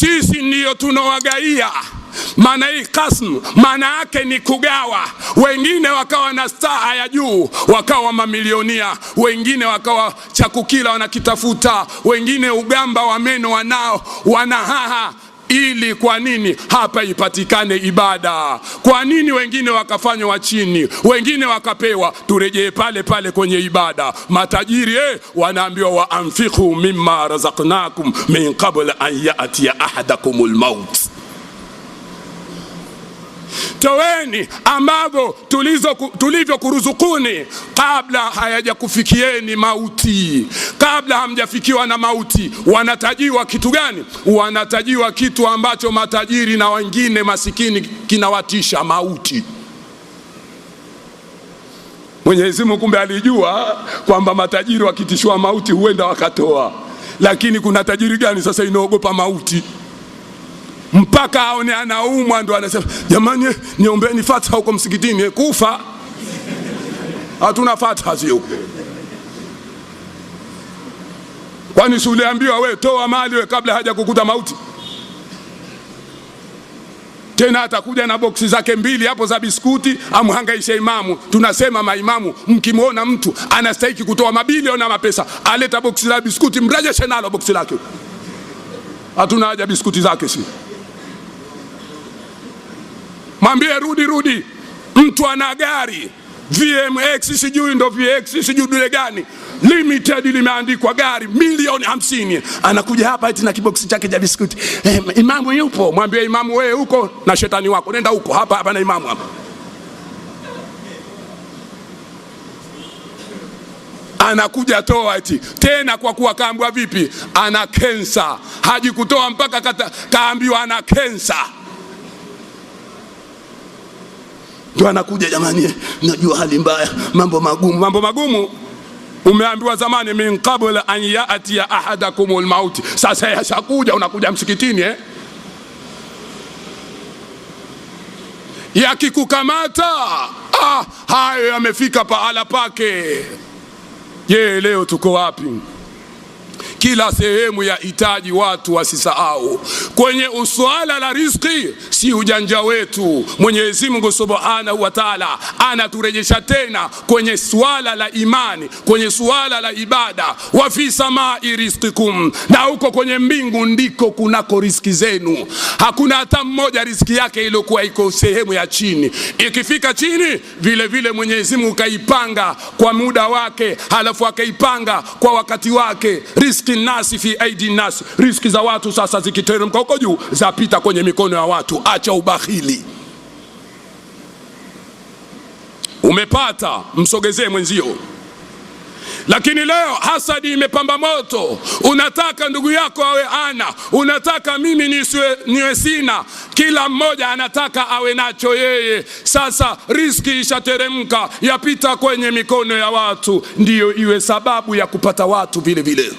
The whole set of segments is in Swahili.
sisi ndiyo tunawagaia. Maana hii kasm maana yake ni kugawa. Wengine wakawa na staha ya juu, wakawa mamilionia, wengine wakawa chakukila wanakitafuta, wengine ugamba wa meno wanao wanahaha. Ili kwa nini hapa ipatikane ibada? Kwa nini wengine wakafanywa wa chini, wengine wakapewa? Turejee pale pale kwenye ibada. Matajiri wanaambiwa wa anfiqu mimma razaqnakum min qabl an ya'tiya ahadakumul maut. Toweni ambavyo tulivyo kuruzukuni kabla hayajakufikieni mauti. Kabla hamjafikiwa na mauti, wanatajiwa kitu gani? Wanatajiwa kitu ambacho matajiri na wengine masikini kinawatisha: mauti. Mwenyezi Mungu kumbe alijua kwamba matajiri wakitishwa mauti huenda wakatoa. Lakini kuna tajiri gani sasa inaogopa mauti? Mpaka aone anaumwa ndo anasema jamani niombeni fatha huko msikitini. Kufa hatuna fatha sio? Kwani si uliambiwa wewe toa mali wewe kabla haja kukuta mauti? Tena atakuja na boksi zake 2 hapo za biskuti amhangaishe imamu. Tunasema maimamu, mkimwona mtu anastahili kutoa mabilioni na mapesa, aleta boksi la biskuti, mrejeshe nalo boksi lake. Hatuna haja biskuti zake si. Mwambie rudi. Mtu ana gari VMX sijui ndo VX sijui dule gani limited limeandikwa gari milioni 50, anakuja hapa eti na kiboksi chake cha biskuti. Imamu yupo. Mwambie imamu, wewe huko na shetani wako, nenda huko, hapa na imamu hapa. Anakuja toa eti tena, kwa kuwa kaambiwa vipi ana kensa, haji kutoa mpaka kaambiwa ana kensa. Ndio anakuja jamani, najua hali mbaya, mambo magumu. Umeambiwa zamani min qabla an ya'tiya ahadakumul maut. Sasa yashakuja, unakuja msikitini yakikukamata hayo yamefika pahala pake. Je, leo tuko wapi? Kila sehemu ya hitaji watu wasisahau. Kwenye uswala la riziki si ujanja wetu. Mwenyezi Mungu Subhanahu wa Ta'ala anaturejesha tena kwenye swala la imani, kwenye swala la ibada. Wa fi samai rizqikum, na huko kwenye mbingu ndiko kunako riziki zenu. Hakuna hata mmoja riziki yake iliyokuwa iko sehemu ya chini. Ikifika chini vile vile Mwenyezi Mungu kaipanga kwa muda wake, halafu akaipanga kwa wakati wake. Riziki nasi fi aidi nasi, riziki za watu sasa zikiteremka huko juu zapita kwenye mikono ya watu. Acha ubakhili. Umepata, msogezee mwenzio. Lakini leo hasadi imepamba moto. Unataka ndugu yako awe ana, unataka mimi niwe sina. Kila mmoja anataka awe nacho yeye. Sasa riziki ishateremka, yapita kwenye mikono ya watu, ndiyo iwe sababu ya kupata watu vile vile.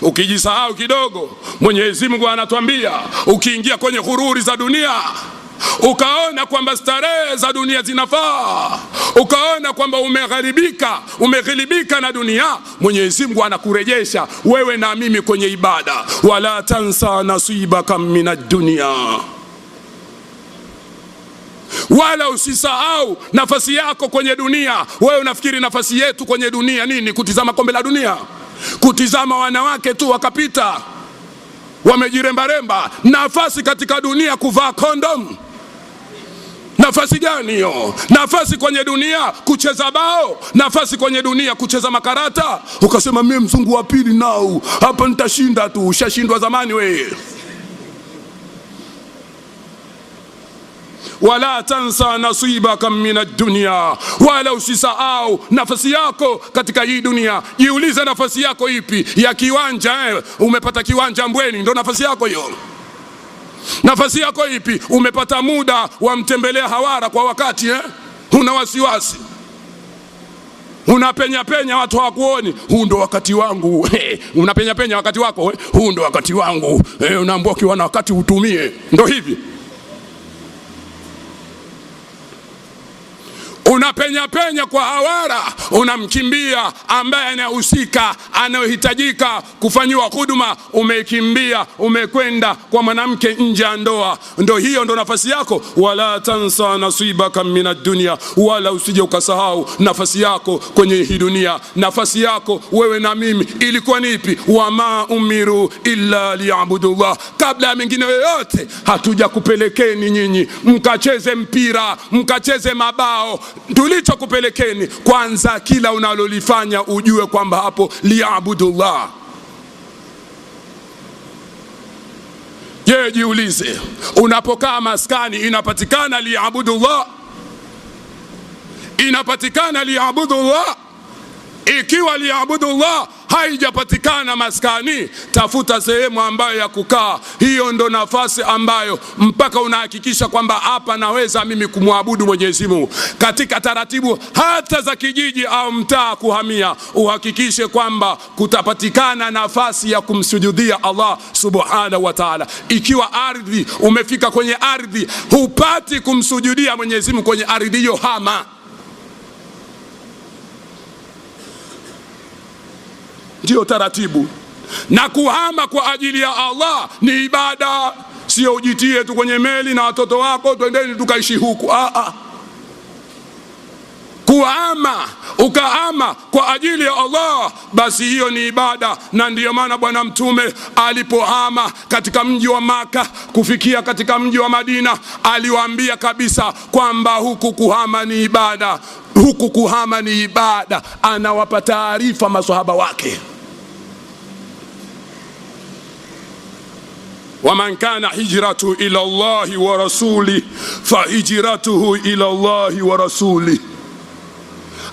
Ukijisahau kidogo, Mwenyezi Mungu anatuambia, ukiingia kwenye hururi za dunia, ukaona kwamba starehe za dunia zinafaa, ukaona kwamba umeghilibika na dunia, Mwenyezi Mungu anakurejesha wewe na mimi kwenye ibada. Wala tansa nasibaka minad dunya, wala usisahau nafasi yako kwenye dunia. Wewe unafikiri nafasi yetu kwenye dunia nini? Kutizama kombe la dunia? Kutizama wanawake tu wakapita wamejirembaremba? Nafasi katika dunia kuvaa kondom? Nafasi gani hiyo? Nafasi kwenye dunia kucheza bao? Nafasi kwenye dunia kucheza makarata? Ukasema mimi mzungu wa pili nao hapa nitashinda tu. Ushashindwa zamani wewe. Wala tansa nasibaka minad dunya, wala usisahau nafasi yako katika hii dunia. Jiulize, nafasi yako ipi? Ya kiwanja umepata kiwanja Mbweni, ndo nafasi yako hiyo? Nafasi yako ipi? Umepata muda wa mtembelea Hawara kwa wakati una wasiwasi, unapenya watu hawakuoni, huu ndo wakati wangu. Unapenya wakati wako, huu ndo wakati wangu. Unaambiwa kiwa na wakati utumie. Ndo hivi. unapenya penya kwa hawara, unamkimbia ambaye anahusika, anayohitajika kufanyiwa huduma, umekimbia, umekwenda kwa mwanamke nje ya ndoa. Ndo hiyo ndo nafasi yako. Wala tansa nasibaka minad dunya, wala usije ukasahau nafasi yako kwenye hii dunia. Nafasi yako wewe na mimi ilikuwa ni ipi? Wama umiru illa liya'budullah. Kabla ya mengine yoyote, hatuja kupelekeni nyinyi mkacheze mpira, mkacheze mabao. Tulichokupelekeni kwanza, kila unalolifanya ujue kwamba hapo liya'budullah. Je, jiulize, unapokaa maskani inapatikana liya'budullah? Inapatikana liya'budullah? Ikiwa liya'budullah haijapatikana maskani, tafuta sehemu ambayo ya kukaa. Hiyo ndo nafasi ambayo mpaka unahakikisha kwamba hapa naweza mimi kumwabudu Mwenyezi Mungu. Katika taratibu hata za kijiji au mtaa kuhamia, uhakikishe kwamba kutapatikana nafasi ya kumsujudia Allah subhanahu wa ta'ala. Ikiwa ardhi, umefika kwenye ardhi hupati kumsujudia Mwenyezi Mungu kwenye ardhi hiyo, hama. Ndio taratibu. Na kuhama kwa ajili ya Allah ni ibada. Sio ujitie tu kwenye meli na watoto wako twendeni tukaishi huku. Kuhama, ukahama kwa ajili ya Allah, basi hiyo ni ibada. Na ndiyo maana Bwana Mtume alipohama katika mji wa Maka kufikia katika mji wa Madina, aliwaambia kabisa kwamba huku kuhama ni ibada, huku kuhama ni ibada. Anawapa taarifa maswahaba wake. ومن كان هجرته إلى الله ورسوله فهجرته إلى الله ورسوله.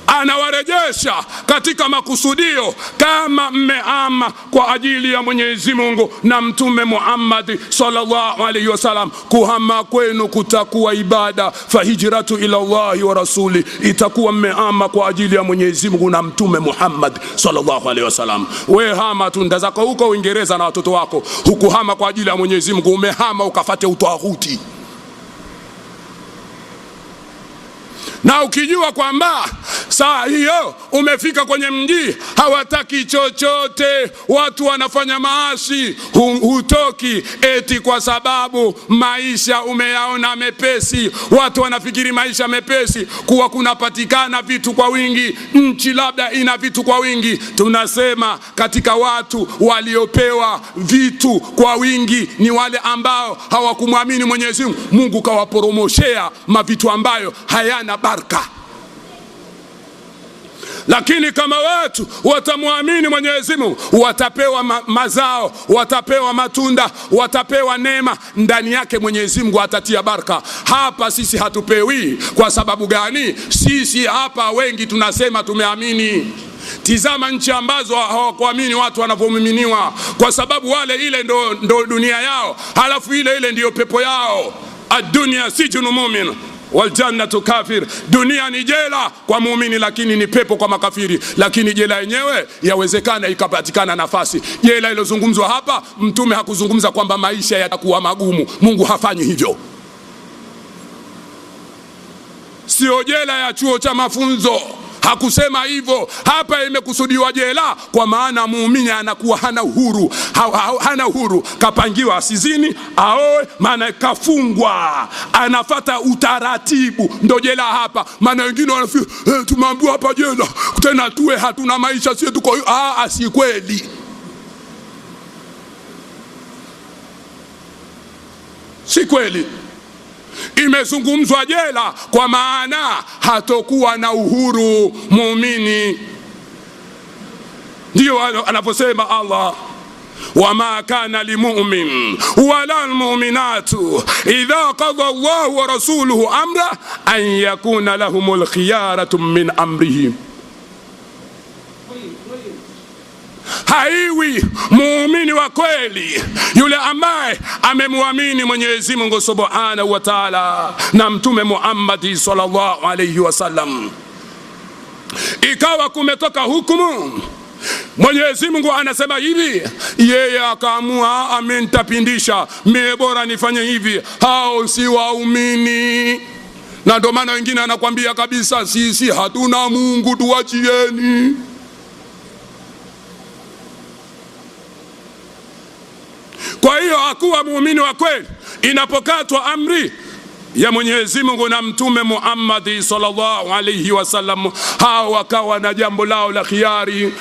Anawarejesha katika makusudio, kama mmehama kwa ajili ya Mwenyezi Mungu na Mtume Muhammad sallallahu alaihi wasallam, kuhama kwenu kutakuwa ibada. Fahijratu ila Allahi wa rasuli, itakuwa mmehama kwa ajili ya Mwenyezi Mungu na Mtume Muhammad sallallahu alaihi wasallam. We hama tunda zako huko Uingereza na watoto wako, hukuhama kwa ajili ya Mwenyezi Mungu, umehama ukafate utawhuti. Na ukijua kwamba saa hiyo umefika kwenye mji hawataki chochote, watu wanafanya maasi, hutoki eti kwa sababu maisha umeyaona mepesi. Watu wanafikiri maisha mepesi kuwa kunapatikana vitu kwa wingi, nchi labda ina vitu kwa wingi. Tunasema katika watu waliopewa vitu kwa wingi ni wale ambao hawakumwamini Mwenyezi Mungu. Mungu kawaporomoshea mavitu ambayo hayana baraka. Lakini kama watu watamwamini Mwenyezi Mungu, watapewa mazao, watapewa matunda, watapewa neema, ndani yake Mwenyezi Mungu atatia baraka. Hapa sisi hatupewi. Kwa sababu gani? Sisi hapa wengi tunasema tumeamini. Tizama nchi ambazo hawakuamini watu wanavyomiminiwa, kwa sababu wale ile ndo dunia yao, halafu ile ndiyo pepo yao. Ad-dunya sijnu mu'min wal jannatu kafir. Dunia ni jela kwa muumini, lakini ni pepo kwa makafiri. Lakini jela yenyewe yawezekana ikapatikana nafasi. Jela ilozungumzwa hapa, Mtume hakuzungumza kwamba maisha yatakuwa magumu. Mungu hafanyi hivyo. Sio jela ya chuo cha mafunzo, hakusema hivyo. Hapa imekusudiwa jela kwa maana muumini anakuwa hana uhuru. Hana uhuru, kapangiwa asizini, aoe, maana kafungwa, anafata utaratibu. Ndo jela hapa. Maana wengine wanafikiri tumeambiwa hapa jela tena tuwe hatuna maisha, sio tuko. Si kweli. Si kweli. Imezungumzwa jela kwa maana hatokuwa na uhuru muumini. Ndio anaposema Allah, wama kana limu'min wala almu'minatu idha qada Allahu wa rasuluhu amra an yakuna lahumul khiyaratu min amrihim. Haiwi muumini wa kweli yule ambaye amemwamini Mwenyezi Mungu subhanahu wa ta'ala na Mtume Muhammad sallallahu alayhi wasallam, ikawa kumetoka hukumu, Mwenyezi Mungu anasema hivi, yeye akaamua amenitapindisha, mimi bora nifanye hivi, hao si waumini. Na ndio maana wengine anakuambia kabisa, sisi hatuna Mungu, tuachieni. Kwa hiyo hakuwa muumini wa kweli inapokatwa amri ya Mwenyezi Mungu na Mtume Muhammad sallallahu alayhi wasallam, hao wakawa na jambo lao la khiari,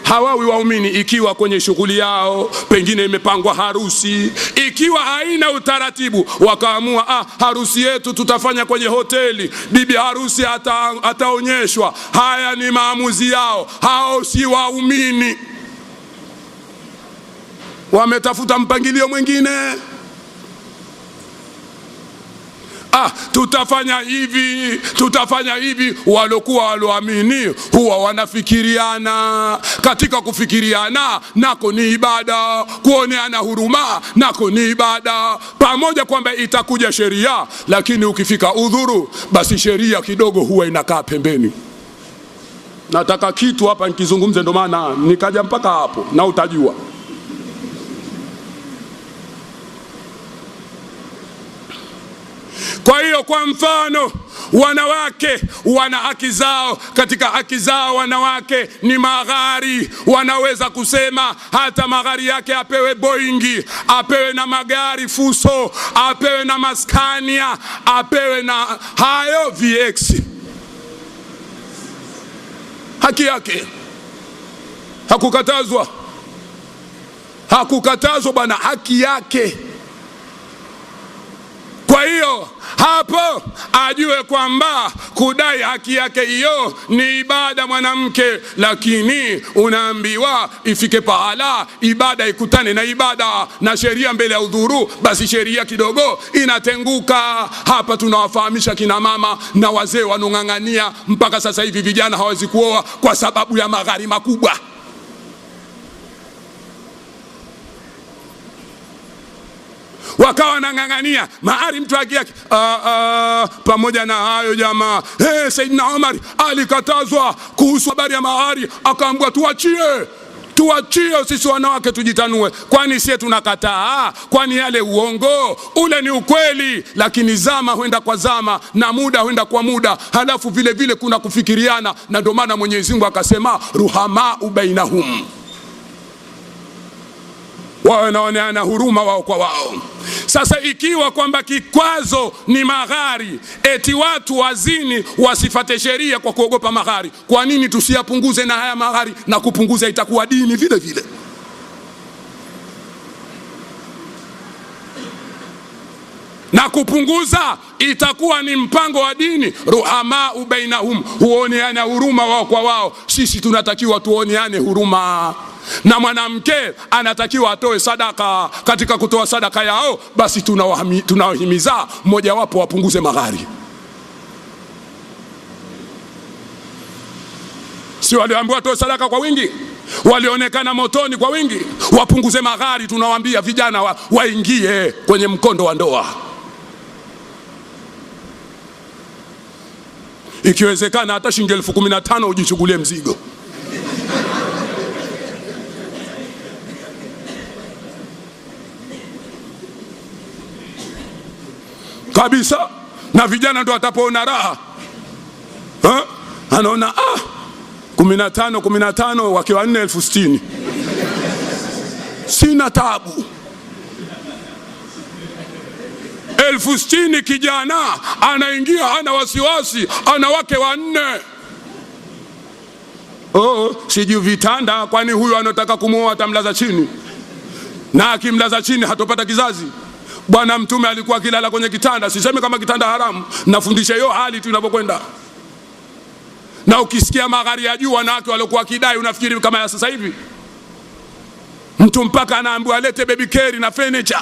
hawawi waumini. Ikiwa kwenye shughuli yao pengine imepangwa harusi, ikiwa haina utaratibu, wakaamua harusi yetu tutafanya kwenye hoteli, bibi harusi ataonyeshwa. Haya ni maamuzi yao, hao si waumini. Wametafuta mpangilio mwingine. Tutafanya hivi. Walioamini huwa wanafikiriana. Katika kufikiriana nako ni ibada, kuoneana huruma nako ni ibada, pamoja kwamba itakuja sheria, lakini ukifika udhuru, basi sheria kidogo huwa inakaa pembeni. Nataka kitu hapa nikizungumze, ndo maana nikaja mpaka hapo, na utajua. Kwa hiyo, kwa mfano, wanawake wana haki zao. Katika haki zao wanawake ni magari. Wanaweza kusema hata magari yake apewe Boeing, apewe na magari Fuso, apewe na Maskania, apewe na hayo VX. Haki yake, hakukatazwa bwana, haki yake. Kwa hiyo hapo ajue kwamba kudai haki yake hiyo ni ibada mwanamke, lakini unaambiwa ifike pahala ibada ikutane na ibada na sheria mbele ya udhuru, basi sheria kidogo inatenguka. Hapa tunawafahamisha kina mama na wazee wanong'ang'ania mpaka sasa hivi vijana hawezi kuoa kwa sababu ya magari makubwa. Wakawa nang'ang'ania mahari mtu haki yake. Pamoja na hayo jamaa, Saidina Omar alikatazwa kuhusu habari ya mahari, akaambiwa tuachie sisi wanawake tujitanue. Kwani sisi tunakataa? Kwani yale uongo? Ule ni ukweli, lakini zama huenda kwa zama na muda huenda kwa muda, halafu vile vile kuna kufikiriana. Na ndio maana Mwenyezi Mungu akasema ruhamau bainahum, wanaoneana huruma wao kwa wao. Sasa ikiwa kwamba kikwazo ni magari, eti watu wazini wasifate sheria kwa kuogopa magari, kwa nini tusiyapunguze na haya magari? Na kupunguza itakuwa dini vile vile. Na kupunguza itakuwa ni mpango wa dini. Ruhamau bainahum, huoneane huruma wao kwa wao. Sisi tunatakiwa tuoneane huruma, na mwanamke anatakiwa atoe sadaka. Katika kutoa sadaka yao, basi tunawahimiza mmoja wapo wapunguze magari. Si walioambiwa atoe sadaka kwa wingi, walionekana motoni kwa wingi, wapunguze magari. Tunawaambia vijana waingie kwenye mkondo wa ndoa. Ikiwezekana hata shilingi 15,000 ujichukulie mzigo. Kabisa. Na vijana ndo watapoona raha. Anaona 15 wakiwa 4 60,000. Sina tabu. 60,000 kijana anaingia, hana wasiwasi, ana wake 4. Sijui vitanda, kwani huyu anataka kumuoa atamlaza chini, na akimlaza chini hatopata kizazi. Bwana Mtume alikuwa akilala kwenye kitanda. Sisemi kama kitanda haramu, nafundisha hiyo hali tu inapokwenda. Na ukisikia magari ya juu wanawake waliokuwa kidai, unafikiri kama ya sasa hivi. Mtu mpaka anaambiwa alete baby carry na furniture.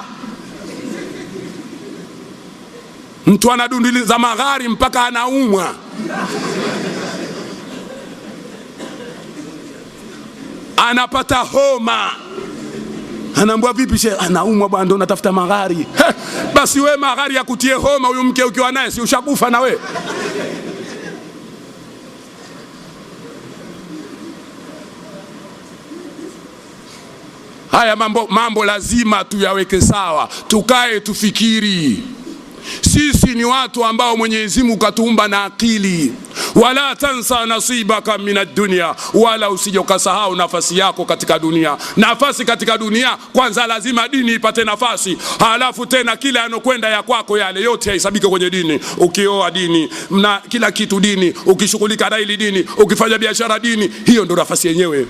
Mtu anadundiliza magari mpaka anaumwa. Anapata homa. Anaambiwa vipi shehe? Anaumwa bwana, ndo natafuta magari. Basi we magari ya kutie homa, huyu mke ukiwa naye si ushakufa na we? Haya mambo lazima tuyaweke sawa, tukae tufikiri. Sisi ni watu ambao Mwenyezi Mungu katuumba na akili. Wala tansa nasibaka minad dunya, wala usije ukasahau nafasi yako katika dunia. Nafasi katika dunia, kwanza lazima dini ipate nafasi, halafu tena kila anokwenda ya kwako yale yote yahesabike kwenye dini. Ukioa dini, na kila kitu dini, ukishughulika na ile dini, ukifanya biashara dini, hiyo ndo nafasi yenyewe.